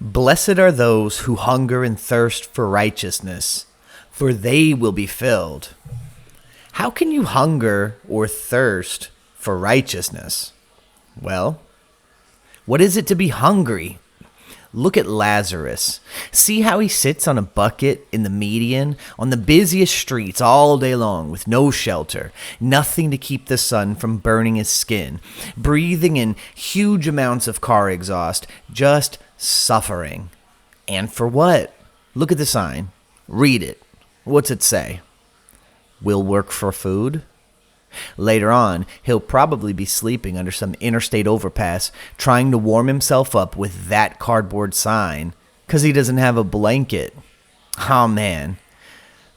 Blessed are those who hunger and thirst for righteousness, for they will be filled. How can you hunger or thirst for righteousness? Well, what is it to be hungry? Look at Lazarus. See how he sits on a bucket in the median on the busiest streets all day long with no shelter, nothing to keep the sun from burning his skin, breathing in huge amounts of car exhaust, just suffering. And for what? Look at the sign. Read it. What's it say? Will work for food? Later on, he'll probably be sleeping under some interstate overpass, trying to warm himself up with that cardboard sign, 'cause he doesn't have a blanket. Oh man,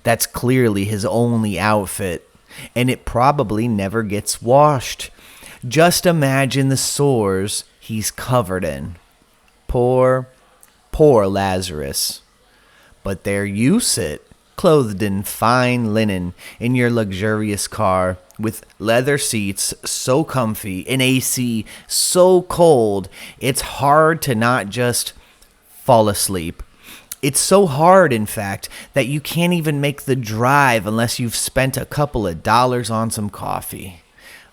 that's clearly his only outfit, and it probably never gets washed. Just imagine the sores he's covered in. Poor, poor Lazarus. But there you sit, clothed in fine linen, in your luxurious car, with leather seats so comfy, an AC so cold, it's hard to not just fall asleep. It's so hard, in fact, that you can't even make the drive unless you've spent a couple of dollars on some coffee.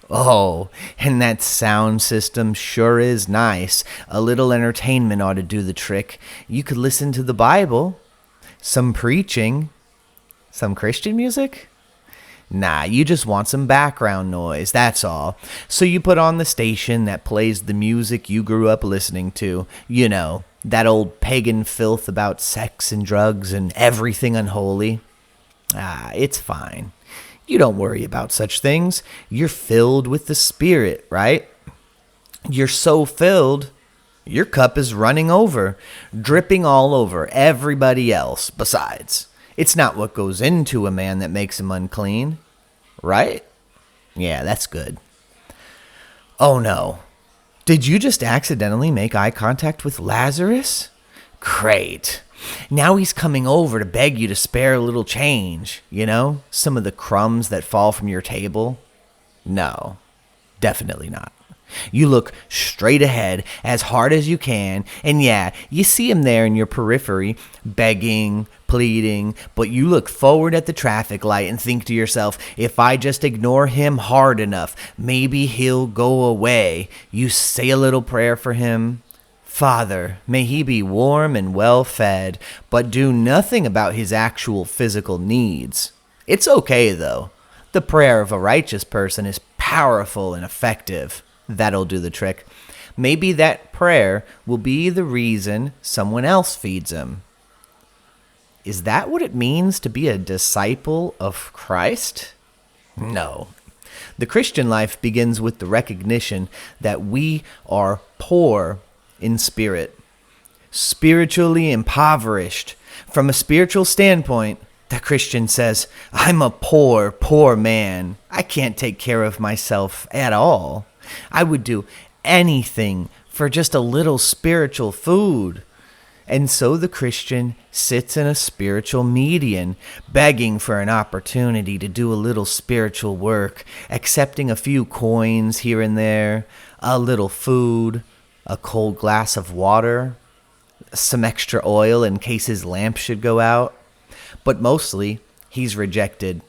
Oh, and that sound system sure is nice. A little entertainment ought to do the trick. You could listen to the Bible, some preaching, some Christian music? Nah, you just want some background noise, that's all. So you put on the station that plays the music you grew up listening to. You know, that old pagan filth about sex and drugs and everything unholy. It's fine. You don't worry about such things. You're filled with the Spirit, right? You're so filled, your cup is running over, dripping all over everybody else besides. It's not what goes into a man that makes him unclean, right? Yeah, that's good. Oh no. Did you just accidentally make eye contact with Lazarus? Great. Now he's coming over to beg you to spare a little change, you know? Some of the crumbs that fall from your table? No, definitely not. You look straight ahead as hard as you can, and yeah, you see him there in your periphery, begging, pleading, but you look forward at the traffic light and think to yourself, if I just ignore him hard enough, maybe he'll go away. You say a little prayer for him. Father, may he be warm and well fed, but do nothing about his actual physical needs. It's okay, though. The prayer of a righteous person is powerful and effective. That'll do the trick. Maybe that prayer will be the reason someone else feeds him. Is that what it means to be a disciple of Christ? No. The Christian life begins with the recognition that we are poor in spirit, spiritually impoverished. From a spiritual standpoint, the Christian says, I'm a poor, poor man. I can't take care of myself at all. I would do anything for just a little spiritual food. And so the Christian sits in a spiritual median, begging for an opportunity to do a little spiritual work, accepting a few coins here and there, a little food, a cold glass of water, some extra oil in case his lamp should go out. But mostly, he's rejected.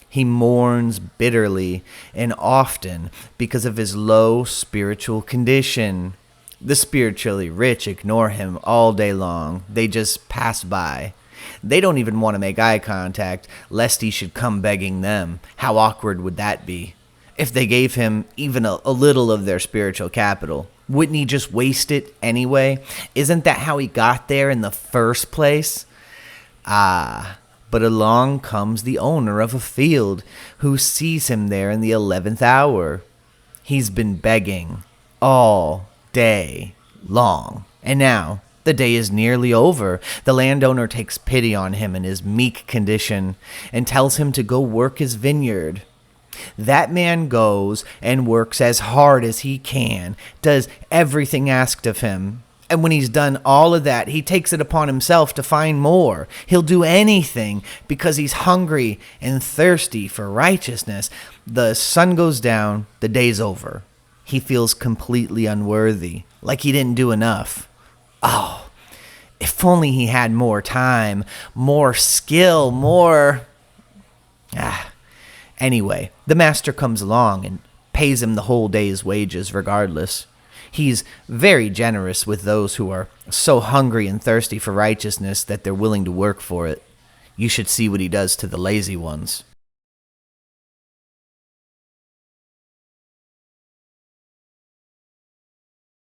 He mourns bitterly and often because of his low spiritual condition. The spiritually rich ignore him all day long. They just pass by. They don't even want to make eye contact, lest he should come begging them. How awkward would that be? If they gave him even a little of their spiritual capital, wouldn't he just waste it anyway? Isn't that how he got there in the first place? But along comes the owner of a field who sees him there in the 11th hour. He's been begging all day long, and now the day is nearly over. The landowner takes pity on him in his meek condition and tells him to go work his vineyard. That man goes and works as hard as he can, does everything asked of him. And when he's done all of that, he takes it upon himself to find more. He'll do anything because he's hungry and thirsty for righteousness. The sun goes down, the day's over. He feels completely unworthy, like he didn't do enough. Oh, If only he had more time, more skill, more... Anyway, the master comes along and pays him the whole day's wages regardless. He's very generous with those who are so hungry and thirsty for righteousness that they're willing to work for it. You should see what he does to the lazy ones.